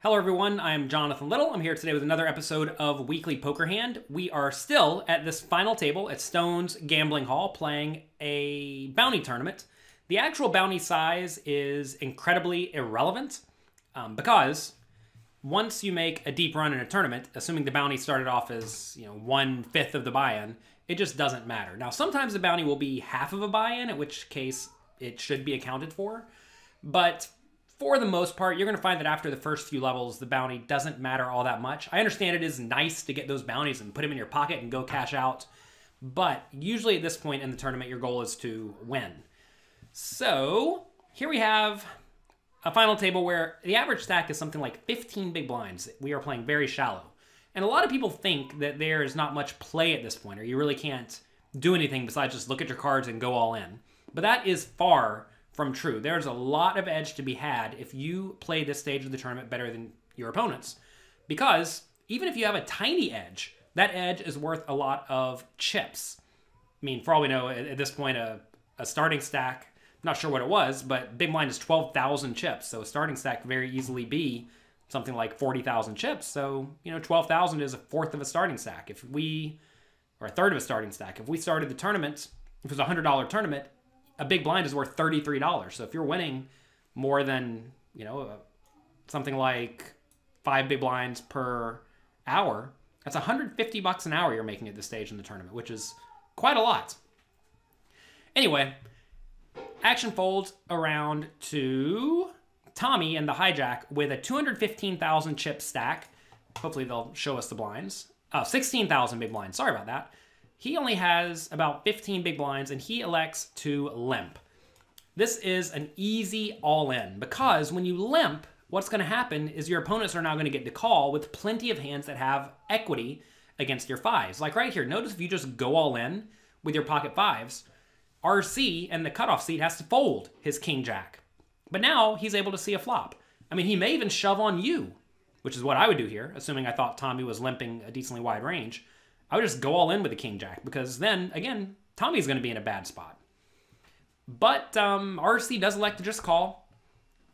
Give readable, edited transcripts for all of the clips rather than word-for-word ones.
Hello everyone, I'm Jonathan Little. I'm here today with another episode of Weekly Poker Hand. We are still at this final table at Stone's Gambling Hall playing a bounty tournament. The actual bounty size is incredibly irrelevant because once you make a deep run in a tournament, assuming the bounty started off as 1/5 of the buy-in, it just doesn't matter. Now sometimes the bounty will be half of a buy-in, in which case it should be accounted for, but for the most part, you're going to find that after the first few levels, the bounty doesn't matter all that much. I understand it is nice to get those bounties and put them in your pocket and go cash out, but usually at this point in the tournament, your goal is to win. So here we have a final table where the average stack is something like 15 big blinds. We are playing very shallow. And a lot of people think that there is not much play at this point, or you really can't do anything besides just look at your cards and go all in. But that is far from true. There's a lot of edge to be had if you play this stage of the tournament better than your opponents. Because even if you have a tiny edge, that edge is worth a lot of chips. I mean, for all we know, at this point, a starting stack, not sure what it was, but big blind is 12,000 chips. So a starting stack could very easily be something like 40,000 chips. So, 12,000 is a fourth of a starting stack. Or a third of a starting stack. If we started the tournament, if it was a $100 tournament, a big blind is worth $33. So if you're winning more than, something like 5 big blinds per hour, that's $150 an hour you're making at this stage in the tournament, which is quite a lot. Anyway, action folds around to Tommy and the hijack with a 215,000 chip stack. Hopefully they'll show us the blinds. 16,000 big blinds. Sorry about that. He only has about 15 big blinds, and he elects to limp. This is an easy all-in, because when you limp, what's going to happen is your opponents are now going to get to call with plenty of hands that have equity against your fives. Like right here, notice if you just go all in with your pocket fives, RC and the cutoff seat has to fold his king-jack. But now he's able to see a flop. I mean, he may even shove on you, which is what I would do here, assuming I thought Tommy was limping a decently wide range. I would just go all in with the king-jack, because then, again, Tommy's going to be in a bad spot. But RC does elect to just call.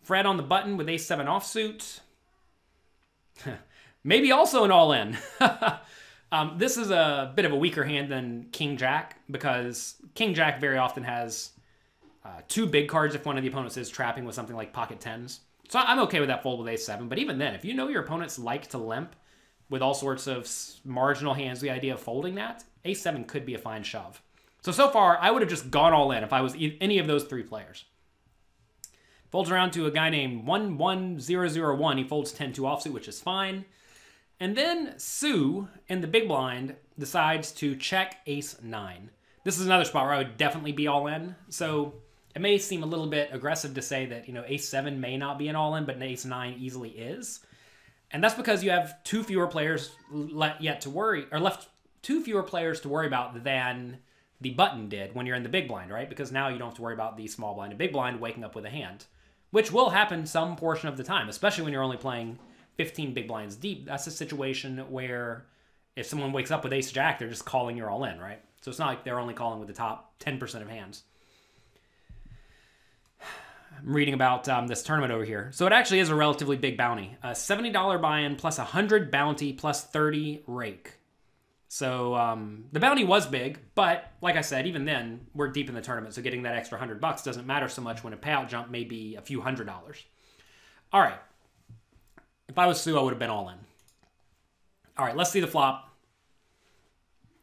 Fred on the button with ace-7 offsuit. Maybe also an all-in. This is a bit of a weaker hand than king-jack, because king-jack very often has 2 big cards if one of the opponents is trapping with something like pocket tens. So I'm okay with that fold with ace-7, but even then, if you know your opponents like to limp with all sorts of marginal hands, the idea of folding that, ace-7 could be a fine shove. So far, I would have just gone all in if I was any of those 3 players. Folds around to a guy named 11001. He folds 10-2 offsuit, which is fine. And then Sue, in the big blind, decides to check ace-9. This is another spot where I would definitely be all in. So it may seem a little bit aggressive to say that, ace-7 may not be an all in, but an ace-9 easily is. And that's because you have 2 fewer players left two fewer players to worry about than the button did when you're in the big blind, right? Because now you don't have to worry about the small blind and big blind waking up with a hand, which will happen some portion of the time, especially when you're only playing 15 big blinds deep. That's a situation where if someone wakes up with ace-jack, they're just calling your all in, right? So it's not like they're only calling with the top 10% of hands. I'm reading about this tournament over here. So it actually is a relatively big bounty. A $70 buy-in plus 100 bounty plus 30 rake. So the bounty was big, but like I said, even then, we're deep in the tournament, so getting that extra $100 doesn't matter so much when a payout jump may be a few $100s. All right. If I was Sue, I would have been all in. All right, let's see the flop.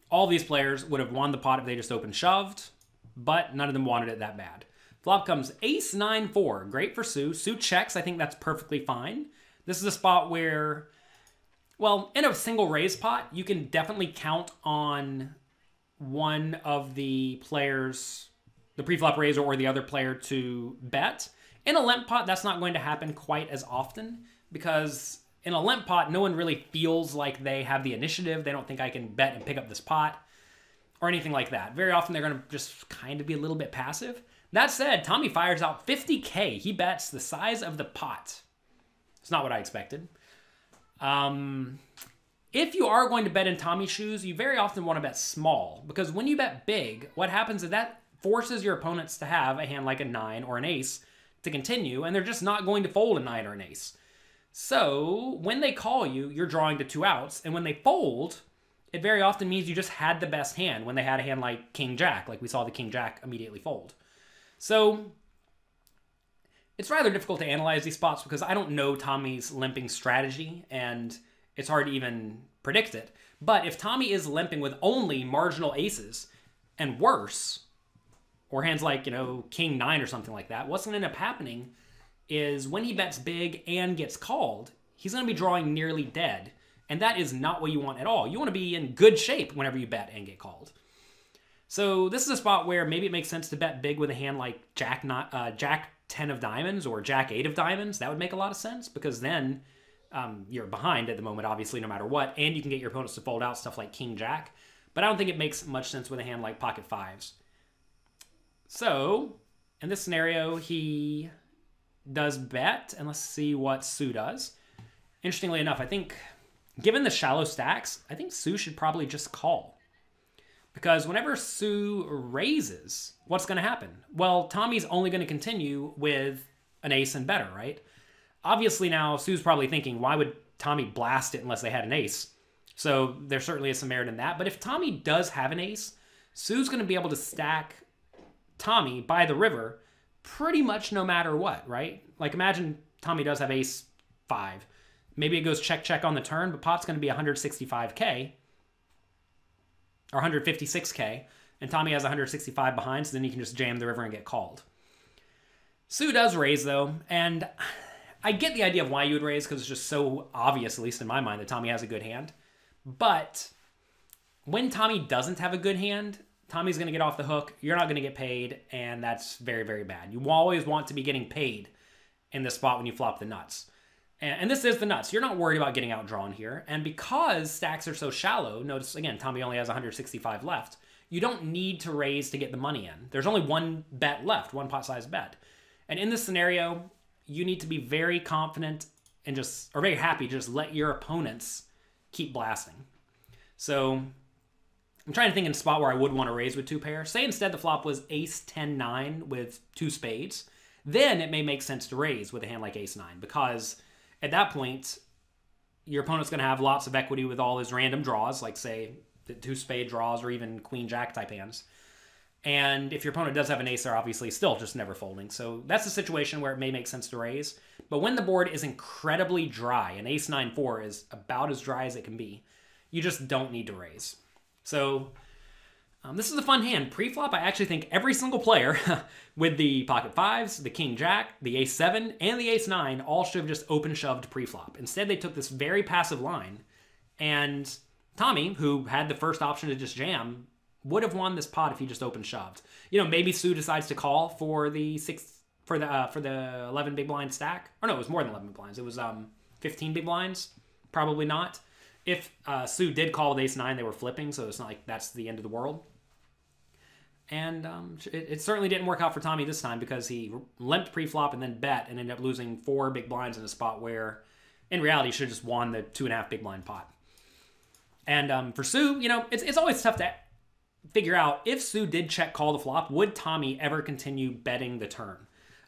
All these players would have won the pot if they just open shoved, but none of them wanted it that bad. Flop comes ace-9-4. Great for Sue. Sue checks. I think that's perfectly fine. This is a spot where, well, in a single raise pot, you can definitely count on one of the players, the preflop raiser or the other player, to bet. In a limp pot, that's not going to happen quite as often, because in a limp pot, no one really feels like they have the initiative. They don't think I can bet and pick up this pot or anything like that. Very often, they're going to just kind of be a little bit passive. That said, Tommy fires out 50K. He bets the size of the pot. It's not what I expected. If you are going to bet in Tommy's shoes, you very often want to bet small, because when you bet big, what happens is that forces your opponents to have a hand like a 9 or an ace to continue, and they're just not going to fold a 9 or an ace. So when they call you, you're drawing to 2 outs. And when they fold, it very often means you just had the best hand when they had a hand like King Jack, like we saw the King Jack immediately fold. So it's rather difficult to analyze these spots because I don't know Tommy's limping strategy, and it's hard to even predict it. But if Tommy is limping with only marginal aces and worse, or hands like, King 9 or something like that, what's going to end up happening is when he bets big and gets called, he's going to be drawing nearly dead. And that is not what you want at all. You want to be in good shape whenever you bet and get called. So this is a spot where maybe it makes sense to bet big with a hand like Jack 10 of diamonds or Jack 8 of diamonds. That would make a lot of sense because then you're behind at the moment, obviously, no matter what. And you can get your opponents to fold out stuff like King Jack. But I don't think it makes much sense with a hand like pocket 5s. So in this scenario, he does bet. And let's see what Sue does. Interestingly enough, I think, given the shallow stacks, I think Sue should probably just call. Because whenever Sue raises, what's going to happen? Well, Tommy's only going to continue with an ace and better, right? Obviously now, Sue's probably thinking, why would Tommy blast it unless they had an ace? So there certainly is some merit in that. But if Tommy does have an ace, Sue's going to be able to stack Tommy by the river pretty much no matter what, right? Like imagine Tommy does have ace 5. Maybe it goes check, check on the turn, but pot's going to be 165K or 156K, and Tommy has 165 behind, so then he can just jam the river and get called. Sue does raise, though, and I get the idea of why you would raise because it's just so obvious, at least in my mind, that Tommy has a good hand. But when Tommy doesn't have a good hand, Tommy's going to get off the hook, you're not going to get paid, and that's very, very bad. You always want to be getting paid in this spot when you flop the nuts. And this is the nuts. You're not worried about getting outdrawn here. And because stacks are so shallow, notice, again, Tommy only has 165 left. You don't need to raise to get the money in. There's only one bet left, one pot size bet. And in this scenario, you need to be very confident and or very happy to just let your opponents keep blasting. So I'm trying to think in a spot where I would want to raise with 2 pair. Say instead the flop was ace 10-9 with 2 spades. Then it may make sense to raise with a hand like ace 9 because at that point, your opponent's going to have lots of equity with all his random draws, like, say, the 2 spade draws or even queen jack type hands. And if your opponent does have an ace, they're obviously still just never folding. So that's a situation where it may make sense to raise. But when the board is incredibly dry, and ace 9-4 is about as dry as it can be, you just don't need to raise. So this is a fun hand. Pre-flop, I actually think every single player with the pocket 5s, the king jack, the ace 7, and the ace 9 all should have just open shoved pre-flop. Instead, they took this very passive line, and Tommy, who had the first option to just jam, would have won this pot if he just open shoved. Maybe Sue decides to call for the 11 big blind stack. Or no, it was more than 11 big blinds. It was 15 big blinds. Probably not. If Sue did call with ace 9, they were flipping, so it's not like that's the end of the world. And it certainly didn't work out for Tommy this time because he limped pre-flop and then bet and ended up losing 4 big blinds in a spot where, in reality, he should have just won the 2.5 big blind pot. And for Sue, it's always tough to figure out if Sue did check call the flop, would Tommy ever continue betting the turn?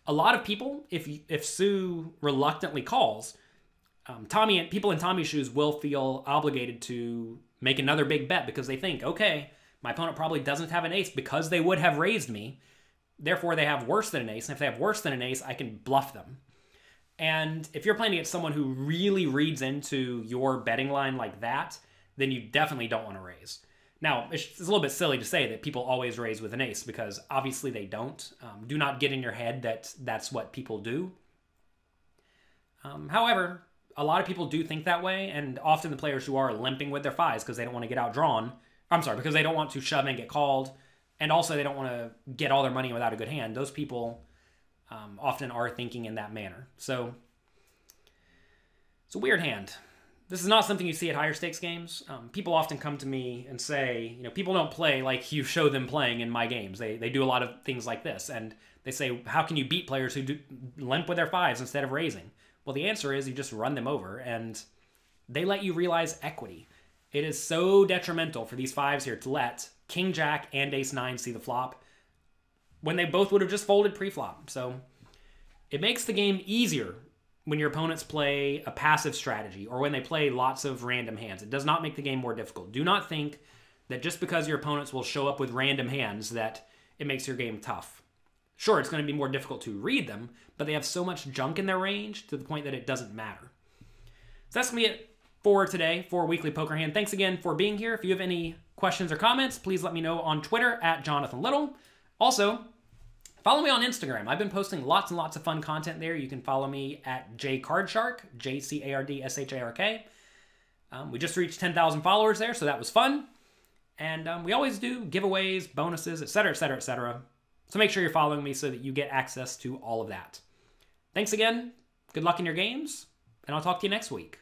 A lot of people, if Sue reluctantly calls, people in Tommy's shoes will feel obligated to make another big bet because they think, okay, my opponent probably doesn't have an ace because they would have raised me. Therefore, they have worse than an ace. And if they have worse than an ace, I can bluff them. And if you're playing against someone who really reads into your betting line like that, then you definitely don't want to raise. Now, it's a little bit silly to say that people always raise with an ace because obviously they don't. Do not get in your head that that's what people do. However, a lot of people do think that way, and often the players who are limping with their 5s because they don't want to get outdrawn, because they don't want to shove and get called, and also they don't want to get all their money without a good hand. Those people often are thinking in that manner. So it's a weird hand. This is not something you see at higher stakes games. People often come to me and say, people don't play like you show them playing in my games. They do a lot of things like this, and they say, how can you beat players who limp with their 5s instead of raising? Well, the answer is you just run them over, and they let you realize equity. It is so detrimental for these 5s here to let king jack and ace 9 see the flop when they both would have just folded pre-flop. So it makes the game easier when your opponents play a passive strategy or when they play lots of random hands. It does not make the game more difficult. Do not think that just because your opponents will show up with random hands that it makes your game tough. Sure, it's going to be more difficult to read them, but they have so much junk in their range to the point that it doesn't matter. So that's going to be it for today for Weekly Poker Hand. Thanks again for being here. If you have any questions or comments, please let me know on Twitter at Jonathan Little. Also, follow me on Instagram. I've been posting lots and lots of fun content there. You can follow me at jcardshark, JCARDSHARK. We just reached 10,000 followers there, so that was fun. And we always do giveaways, bonuses, etc., etc., etc. So make sure you're following me so that you get access to all of that. Thanks again. Good luck in your games, and I'll talk to you next week.